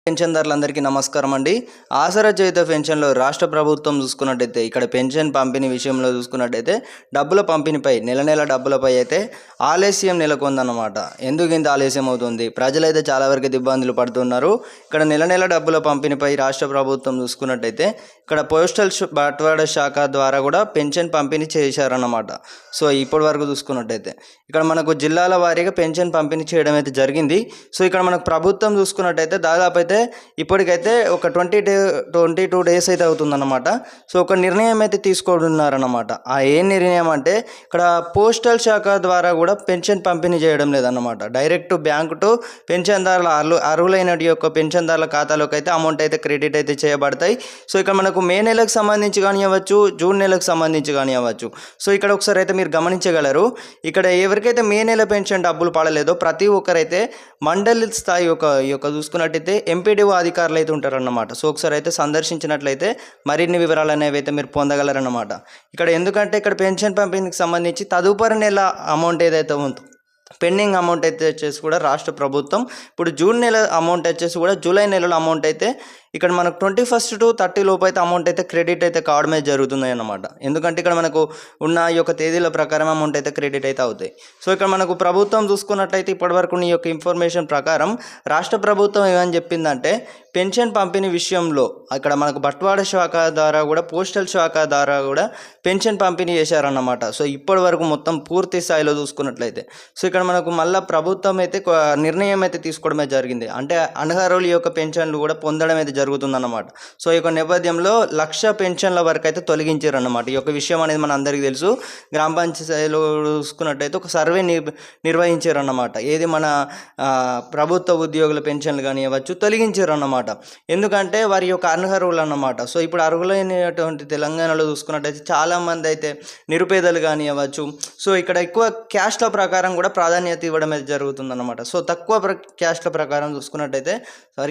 పెన్షన్దారులందరికీ నమస్కారం అండి. ఆసరా చేయుత పెన్షన్లో రాష్ట్ర ప్రభుత్వం చూసుకున్నట్టయితే ఇక్కడ పెన్షన్ పంపిణీ విషయంలో చూసుకున్నట్టయితే డబ్బుల పంపిణీపై నెల డబ్బులపై అయితే ఆలస్యం నెలకొందన్నమాట. ఎందుకు ఇంత ఆలస్యం అవుతుంది? ప్రజలైతే చాలా వరకు ఇబ్బందులు పడుతున్నారు. ఇక్కడ నెల డబ్బుల పంపిణీపై రాష్ట్ర ప్రభుత్వం చూసుకున్నట్టయితే ఇక్కడ పోస్టల్ బట్వాడా శాఖ ద్వారా కూడా పెన్షన్ పంపిణీ చేశారన్నమాట. సో ఇప్పటి వరకు చూసుకున్నట్టయితే ఇక్కడ మనకు జిల్లాల వారీగా పెన్షన్ పంపిణీ చేయడం అయితే జరిగింది. సో ఇక్కడ మనకు ప్రభుత్వం చూసుకున్నట్టయితే దాదాపు అయితే ఇప్పటికైతే ఒక 22 డేస్ అయితే అవుతుందన్నమాట. సో ఒక నిర్ణయం అయితే తీసుకుంటున్నారన్నమాట. ఏ నిర్ణయం అంటే ఇక్కడ పోస్టల్ శాఖ ద్వారా కూడా పెన్షన్ పంపిణీ చేయడం లేదన్నమాట. డైరెక్ట్ బ్యాంకు టు పెన్షన్దారుల అర్హులైన యొక్క పెన్షన్దారుల ఖాతాలోకి అయితే అమౌంట్ అయితే క్రెడిట్ అయితే చేయబడతాయి. సో ఇక్కడ మనకు మే నెలకు సంబంధించి కానివ్వచ్చు, జూన్ నెలకు సంబంధించి కానివ్వచ్చు. సో ఇక్కడ ఒకసారి అయితే మీరు గమనించగలరు. ఇక్కడ ఎవరికైతే మే నెల పెన్షన్ డబ్బులు పడలేదో ప్రతి ఒక్కరైతే మండలి స్థాయి యొక్క చూసుకున్నట్టయితే ఎంపీడీఓ అధికారులు అయితే ఉంటారన్నమాట. సో ఒకసారి అయితే సందర్శించినట్లయితే మరిన్ని వివరాలు అనేవి అయితే మీరు పొందగలరన్నమాట. ఇక్కడ ఎందుకంటే ఇక్కడ పెన్షన్ పంపిణీకి సంబంధించి తదుపరి నెల అమౌంట్ ఏదైతే ఉందో పెండింగ్ అమౌంట్ అయితే వచ్చేసి కూడా రాష్ట్ర ప్రభుత్వం ఇప్పుడు జూన్ నెల అమౌంట్ వచ్చేసి కూడా జూలై నెలలో అమౌంట్ అయితే ఇక్కడ మనకు 21 to 30 లోపు అయితే అమౌంట్ అయితే క్రెడిట్ అయితే కావడమే జరుగుతుంది అన్నమాట. ఎందుకంటే ఇక్కడ మనకు ఉన్న ఈ యొక్క తేదీల ప్రకారం అమౌంట్ అయితే క్రెడిట్ అయితే అవుతాయి. సో ఇక్కడ మనకు ప్రభుత్వం చూసుకున్నట్లయితే ఇప్పటివరకు ఈ యొక్క ఇన్ఫర్మేషన్ ప్రకారం రాష్ట్ర ప్రభుత్వం ఏమని చెప్పిందంటే పెన్షన్ పంపిణీ విషయంలో అక్కడ మనకు బట్వాడా శాఖ ద్వారా కూడా పోస్టల్ శాఖ ద్వారా కూడా పెన్షన్ పంపిణీ చేశారన్నమాట. సో ఇప్పటి వరకు మొత్తం పూర్తి స్థాయిలో చూసుకున్నట్లయితే సో ఇక్కడ మనకు మళ్ళీ ప్రభుత్వం అయితే నిర్ణయం అయితే తీసుకోవడమే జరిగింది. అంటే అనర్హుల యొక్క పెన్షన్లు కూడా పొందడం అయితే జరుగుతుందన్నమాట. సో ఈ యొక్క నేపథ్యంలో 1,00,000 పెన్షన్ల వరకు అయితే తొలగించారన్నమాట. ఈ యొక్క విషయం అనేది మన అందరికీ తెలుసు. గ్రామ పంచాయతీలో చూసుకున్నట్టయితే ఒక సర్వే నిర్వహించారన్నమాట. ఏది మన ప్రభుత్వ ఉద్యోగుల పెన్షన్లు కానివ్వచ్చు తొలగించారన్నమాట. ఎందుకంటే వారి యొక్క అనర్హులు అన్నమాట. సో ఇప్పుడు అర్హులైనటువంటి తెలంగాణలో చూసుకున్నట్టయితే చాలామంది అయితే నిరుపేదలు కానివ్వచ్చు. సో ఇక్కడ ఎక్కువ క్యాస్ట్ల ప్రకారం కూడా ప్రాధాన్యత ఇవ్వడం అయితే జరుగుతుందన్నమాట. సో తక్కువ క్యాస్ట్ల ప్రకారం చూసుకున్నట్టయితే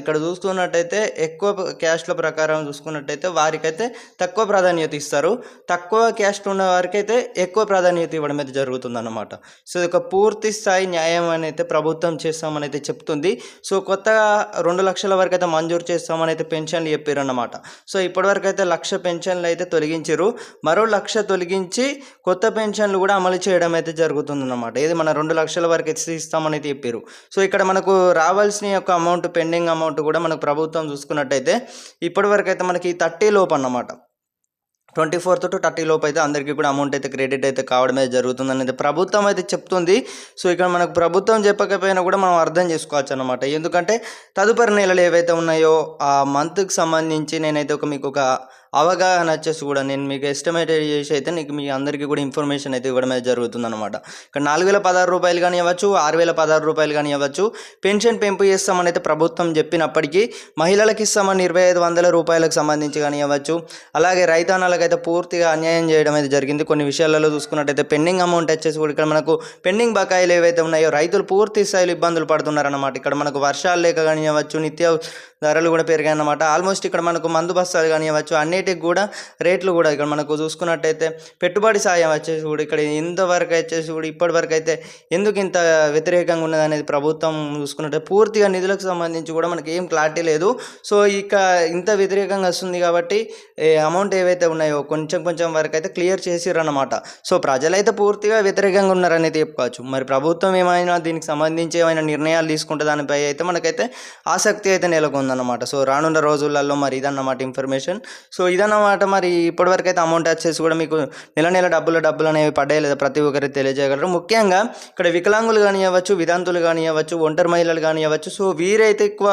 ఇక్కడ చూసుకున్నట్టయితే ఎక్కువ క్యాస్ట్ల ప్రకారం చూసుకున్నట్టయితే వారికైతే తక్కువ ప్రాధాన్యత ఇస్తారు. తక్కువ క్యాస్ట్ ఉన్న వారికైతే ఎక్కువ ప్రాధాన్యత ఇవ్వడం అయితే జరుగుతుందన్నమాట. సో ఇది పూర్తి స్థాయి న్యాయం అయితే ప్రభుత్వం చేస్తామని అయితే చెప్తుంది. సో కొత్తగా 2 లక్షల వరకు అయితే మంజూరు చేస్తామని అయితే పెన్షన్లు చెప్పారన్నమాట. సో ఇప్పటివరకు అయితే 1,00,000 పెన్షన్లు అయితే తొలగించారు. మరో 1,00,000 తొలగించి కొత్త పెన్షన్లు కూడా అమలు చేయడం అయితే జరుగుతుందన్నమాట. ఇది మన 2 లక్షల వరకు ఇస్తామని అయితే చెప్పారు. సో ఇక్కడ మనకు రావాల్సిన యొక్క అమౌంట్ పెండింగ్ అమౌంట్ కూడా మనకు ప్రభుత్వం చూసుకున్నట్టయితే ఇప్పటివరకు అయితే మనకి 30 లోపు అన్నమాట. 24th to 30 లోపు అయితే అందరికీ కూడా అమౌంట్ అయితే క్రెడిట్ అయితే కావడమే జరుగుతుందని అయితే ప్రభుత్వం అయితే చెప్తుంది. సో ఇక్కడ మనకు ప్రభుత్వం చెప్పకపోయినా కూడా మనం అర్థం చేసుకోవచ్చు అన్నమాట. ఎందుకంటే తదుపరి నెలలు ఏవైతే ఉన్నాయో ఆ మంత్కి సంబంధించి నేనైతే మీకు ఒక అవగాహన వచ్చేసి కూడా నేను మీకు ఎస్టిమేటెడ్ చేసి అయితే మీ అందరికీ కూడా ఇన్ఫర్మేషన్ అయితే ఇవ్వడమే జరుగుతుందన్నమాట. ఇక్కడ 4,016 రూపాయలు కానీ ఇవ్వచ్చు, 6,016 రూపాయలు కానీ ఇవ్వచ్చు. పెన్షన్ పెంపు చేస్తామని అయితే ప్రభుత్వం చెప్పినప్పటికీ మహిళలకు ఇస్తామని 2,500 రూపాయలకు సంబంధించి కానీ ఇవ్వచ్చు. అలాగే రైతన్నలకు అయితే పూర్తిగా అన్యాయం చేయడం అయితే జరిగింది. కొన్ని విషయాలలో చూసుకున్నట్టయితే పెండింగ్ అమౌంట్ వచ్చేసి కూడా ఇక్కడ మనకు పెండింగ్ బకాయిలు ఏవైతే ఉన్నాయో రైతులు పూర్తి స్థాయిలో ఇబ్బందులు పడుతున్నారన్నమాట. ఇక్కడ మనకు వర్షాలు లేక కానీ ఇవ్వచ్చు, నిత్య ధరలు కూడా పెరిగాయన్నమాట. ఆల్మోస్ట్ ఇక్కడ మనకు మందు బస్తాలు కానీ ఇవ్వచ్చు, అన్నిటికి కూడా రేట్లు కూడా ఇక్కడ మనకు చూసుకున్నట్టయితే పెట్టుబడి సాయం వచ్చేసి కూడా ఇక్కడ ఇంతవరకు వచ్చేసి కూడా ఇప్పటి వరకు అయితే ఎందుకు ఇంత వ్యతిరేకంగా ఉన్నది అనేది ప్రభుత్వం చూసుకున్నట్టే పూర్తిగా నిధులకు సంబంధించి కూడా మనకి ఏం క్లారిటీ లేదు. సో ఇక ఇంత వ్యతిరేకంగా వస్తుంది కాబట్టి అమౌంట్ ఏవైతే ఉన్నాయో కొంచెం వరకు అయితే క్లియర్ చేసిరన్నమాట. సో ప్రజలైతే పూర్తిగా వ్యతిరేకంగా ఉన్నారనేది చెప్పుకోవచ్చు. మరి ప్రభుత్వం ఏమైనా దీనికి సంబంధించి ఏమైనా నిర్ణయాలు తీసుకుంటే దానిపై అయితే మనకైతే ఆసక్తి అయితే నెలకొందన్నమాట. సో రానున్న రోజులలో మరి ఇదన్నమాట ఇన్ఫర్మేషన్. సో ఇదన్నమాట. మరి ఇప్పటివరకు అయితే అమౌంట్ వచ్చేసి కూడా మీకు నెల డబ్బులు అనేవి పడ్డాయి లేదా ప్రతి ఒక్కరికి తెలియజేయగలరు. ముఖ్యంగా ఇక్కడ వికలాంగులు కానివ్వచ్చు, వితంతులు కానివ్వచ్చు, ఒంటరి మహిళలు కానివ్వచ్చు. సో వీరైతే ఎక్కువ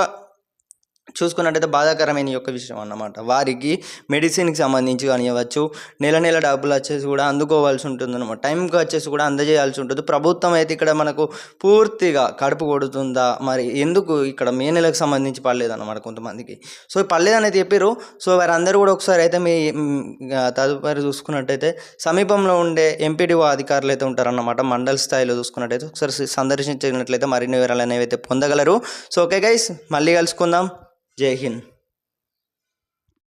చూసుకున్నట్టయితే బాధాకరమైన యొక్క విషయం అన్నమాట. వారికి మెడిసిన్కి సంబంధించి కానివ్వచ్చు నెల డబ్బులు వచ్చేసి కూడా అందుకోవాల్సి ఉంటుంది అన్నమాట. టైంకి వచ్చేసి కూడా అందజేయాల్సి ఉంటుంది. ప్రభుత్వం అయితే ఇక్కడ మనకు పూర్తిగా కడుపు కొడుతుందా, మరి ఎందుకు ఇక్కడ మే నెలకు సంబంధించి పడలేదన్నమాట కొంతమందికి. సో పడలేదనేది చెప్పారు. సో వారందరూ కూడా ఒకసారి అయితే మీ తదుపరి చూసుకున్నట్టయితే సమీపంలో ఉండే ఎంపీడీఓ అధికారులు అయితే ఉంటారన్నమాట. మండల స్థాయిలో చూసుకున్నట్టయితే ఒకసారి సందర్శించినట్లయితే మరిన్ని వివరాలు అనేవి అయితే పొందగలరు. సో ఓకే గైస్, మళ్ళీ కలుసుకుందాం. జై హింద్.